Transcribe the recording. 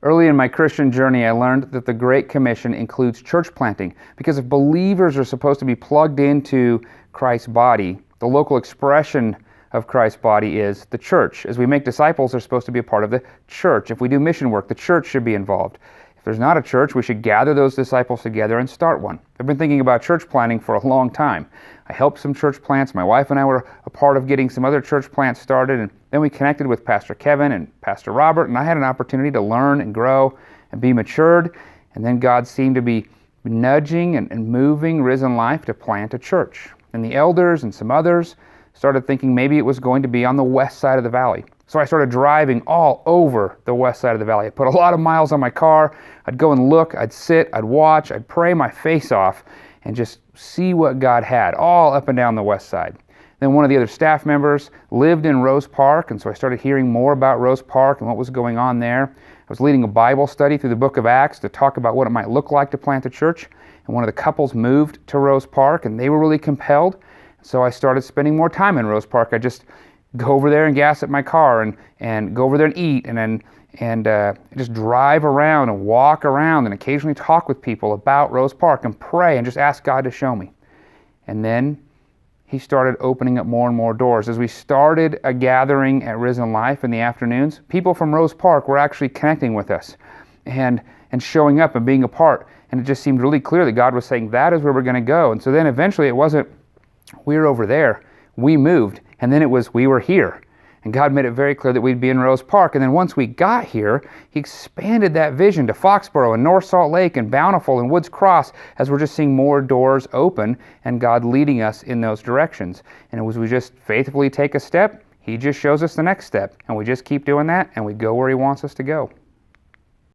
Early in my Christian journey, I learned that the Great Commission includes church planting, because if believers are supposed to be plugged into Christ's body, the local expression of Christ's body is the church. As we make disciples, they're supposed to be a part of the church. If we do mission work, the church should be involved. If there's not a church, we should gather those disciples together and start one. I've been thinking about church planting for a long time. I helped some church plants. My wife and I were a part of getting some other church plants started, and then we connected with Pastor Kevin and Pastor Robert, and I had an opportunity to learn and grow and be matured. And then God seemed to be nudging and moving Risen Life to plant a church. And the elders and some others started thinking maybe it was going to be on the west side of the valley. So I started driving all over the west side of the valley. I put a lot of miles on my car. I'd go and look, I'd sit, I'd watch, I'd pray my face off and just see what God had all up and down the west side. Then one of the other staff members lived in Rose Park, and so I started hearing more about Rose Park and what was going on there. I was leading a Bible study through the book of Acts to talk about what it might look like to plant a church, and one of the couples moved to Rose Park, and they were really compelled. So I started spending more time in Rose Park. I just go over there and gas at my car and go over there and eat and just drive around and walk around and occasionally talk with people about Rose Park and pray and just ask God to show me. And then he started opening up more and more doors. As we started a gathering at Risen Life in the afternoons, people from Rose Park were actually connecting with us and showing up and being a part. And it just seemed really clear that God was saying that is where we're going to go. And so then eventually it wasn't we were over there, we moved, and then it was we were here. And God made it very clear that we'd be in Rose Park. And then once we got here, he expanded that vision to Foxborough and North Salt Lake and Bountiful and Woods Cross, as we're just seeing more doors open and God leading us in those directions. And as we just faithfully take a step, he just shows us the next step. And we just keep doing that and we go where he wants us to go.